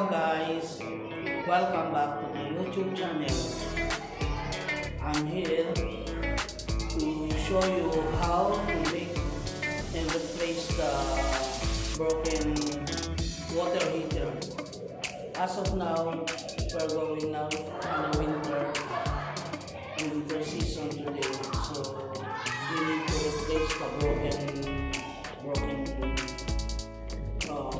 Hello guys, welcome back to my YouTube channel. I'm here to show you how to make and replace the broken water heater. As of now, we're going now on winter season today, so we need to replace the broken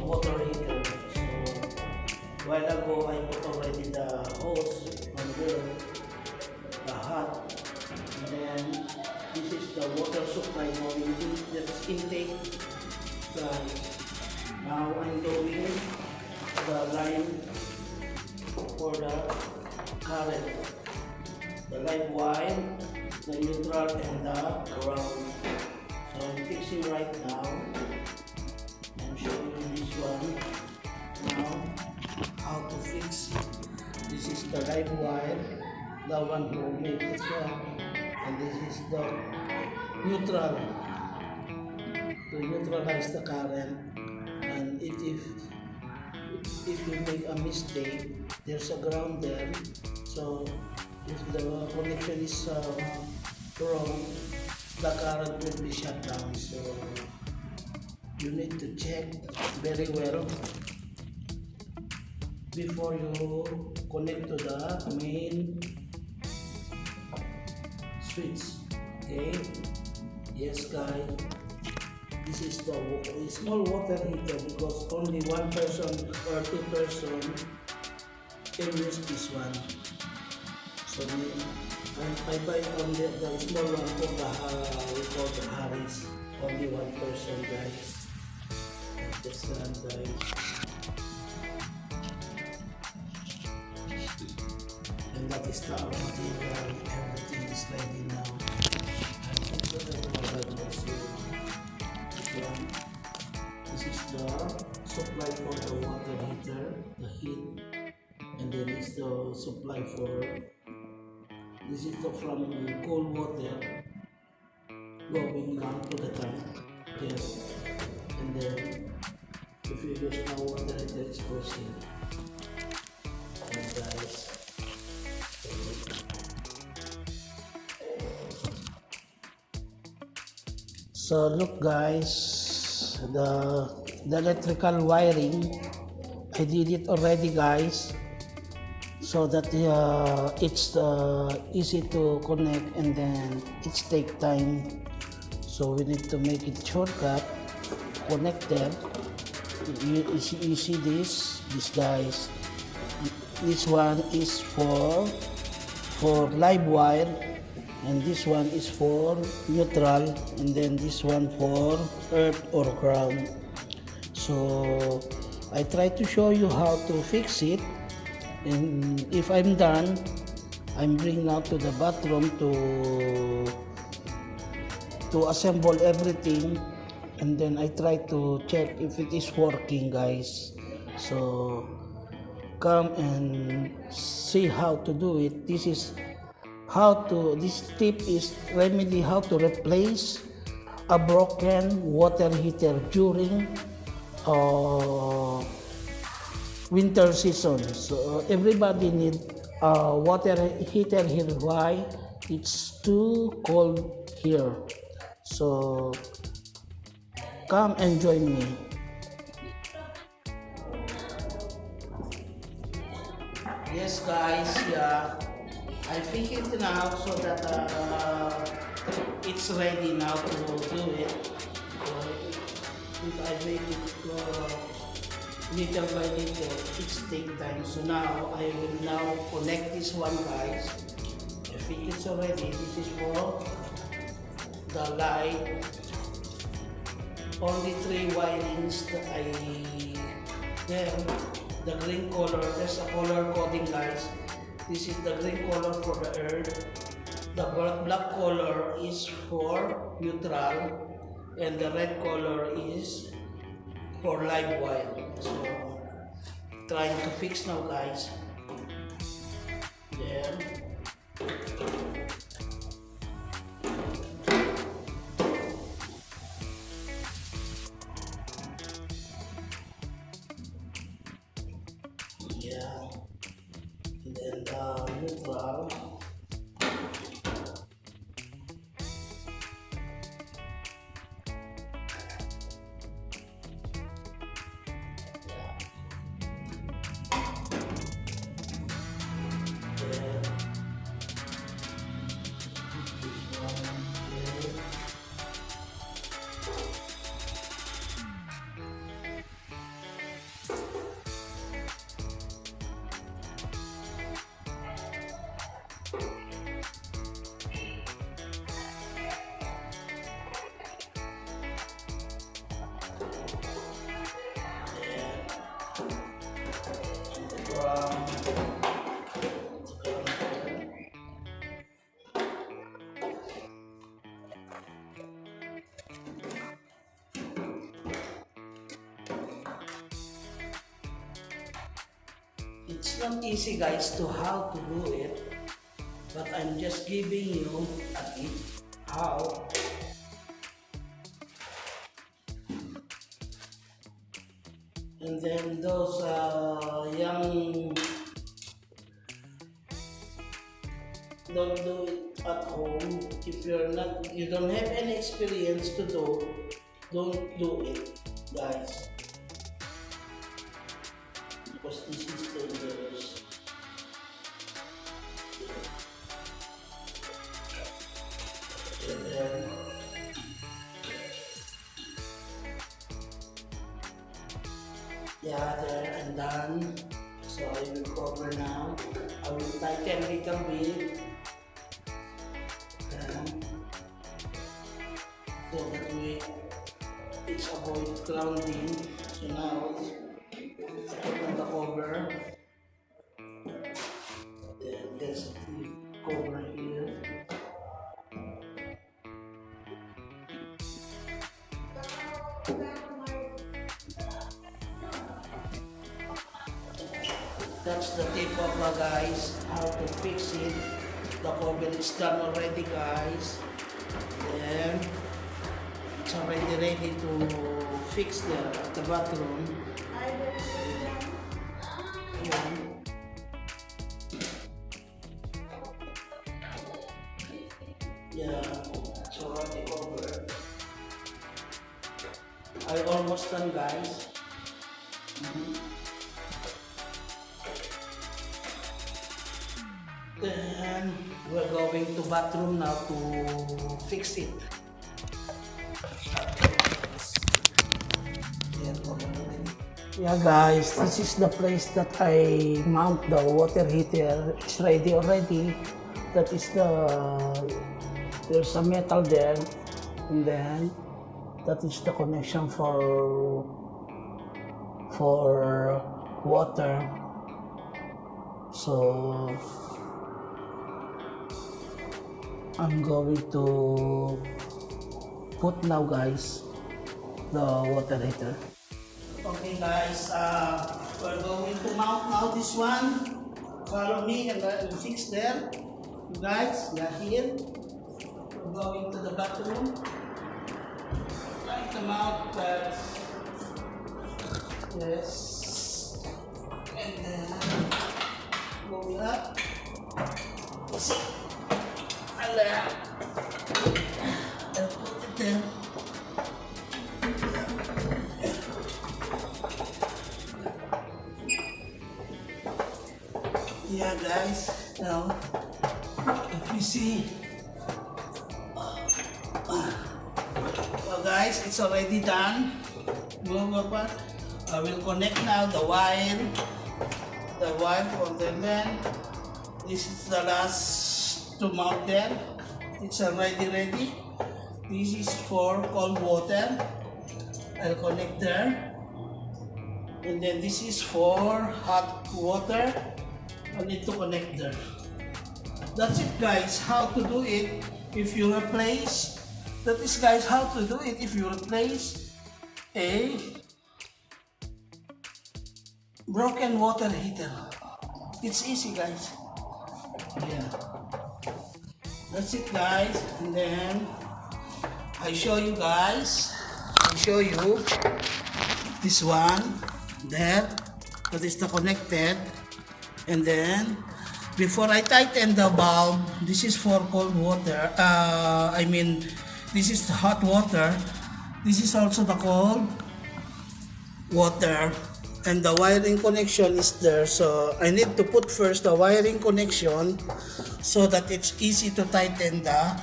water heater. So while ago I put already the hose on there, the hot, and then this is the water supply going in, that's intake. Now I'm doing the line for the current, the live wire, the neutral, and the ground. So I'm fixing right now. I'm showing you this one now, how to fix. This is the live wire, the one who made this one, and this is the neutral to neutralize the current. And if you make a mistake, there's a ground there, so if the connection is wrong, the current will be shut down. So you need to check very well before you connect to the main switch. Okay, yes guys, this is the small water heater because only one person or two person can use this one. So I buy only the small one for we call the Harris. Only one person, guys. This one, guys. And that is the material. Everything is ready now. This is the supply for the water heater, the heat, and then is the supply for. This is the from cold water going down to the tank. Yes, and then if you use the water heater, it goes here. And guys, so look guys, the electrical wiring, I did it already guys, so that it's easy to connect, and then it's take time, so we need to make it shortcut connected. You see this guys, this one is for live wire, and this one is for neutral, and then this one for earth or ground. So I try to show you how to fix it, and if I'm done, I'm bringing out to the bathroom to assemble everything, and then I try to check if it is working guys. So come and see how to do it. This tip is remedy how to replace a broken water heater during winter season. So everybody need a water heater here. Why? It's too cold here. So come and join me. Yes guys, yeah, I fix it now so that it's ready now to do it. If I make it little by little, it's take time. So now I will now connect this one guys. I think it's already. This is for the light. Only 3 wirings that then the green color, there's a color coding guys. This is the green color for the earth, the black color is for neutral, and the red color is for live wire. So trying to fix now guys. There. It's not easy, guys, to how to do it, but I'm just giving you a tip how. And then those young, don't do it at home. If you don't have any experience to do, don't do it, guys, because this is dangerous. And then, yeah, there and done. So I will cover now. I will tighten a little bit. So that way it's avoid grounding. So now I put on the cover. Then there's the cover here. That's the tip of guys, how to fix it. The cover is done already, guys. Then it's already ready to fix the bathroom. Ayan. Yeah, it's already over. I almost done, guys. Then we're going to bathroom now to fix it. Yeah, guys, this is the place that I mount the water heater. It's ready already. That is there's a metal there, and then that is the connection for water. So I'm going to put now, guys, the water heater. Okay, guys, we're going to mount now this one. Follow me and we'll fix there. You guys, we are here. We're going to the bathroom. Try to mount, guys. Yes. And then going up. See. And put it there. Yeah, guys, now if you see, well, guys, it's already done. I will connect now the wire for the man. This is the last to mount there. It's already ready. This is for cold water. I'll connect there. And then this is for hot water. I need to connect there. That's it, guys, how to do it. If you replace, that is, guys, how to do it if you replace a broken water heater. It's easy, guys. Yeah, that's it, guys. And then I show you, guys, this one there, that is the connected. And then before I tighten the bulb, this is for cold water. This is the hot water. This is also the cold water. And the wiring connection is there. So I need to put first the wiring connection so that it's easy to tighten the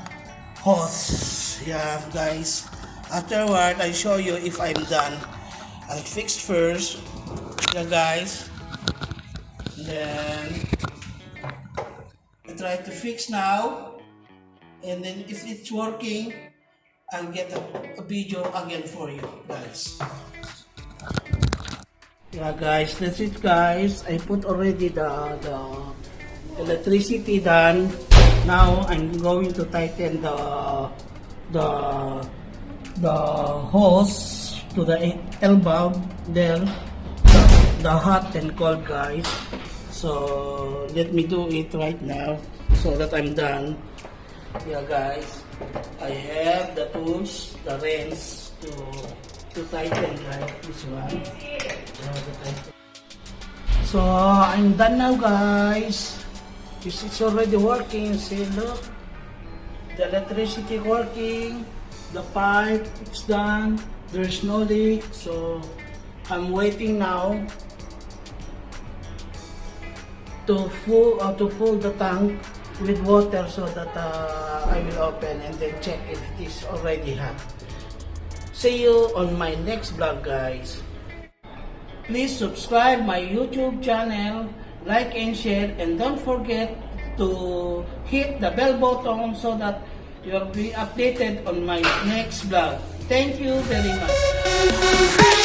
hose. Yeah, guys. Afterward, I show you if I'm done. I fixed first. Yeah, guys. Then I try to fix now, and then if it's working, I'll get a video again for you, guys. Yeah, guys, that's it, guys. I put already the electricity done. Now I'm going to tighten the hose to the L bulb there, the hot and cold, guys. So let me do it right now so that I'm done. Yeah guys, I have the tools, the wrench to tighten like this one. So I'm done now guys. It's already working. See, look, the electricity working, the pipe it's done, there's no leak. So I'm waiting now to fill the tank with water so that I will open and then check if it is already hot. See you on my next vlog guys. Please subscribe my YouTube channel, like and share, and don't forget to hit the bell button so that you'll be updated on my next vlog. Thank you very much.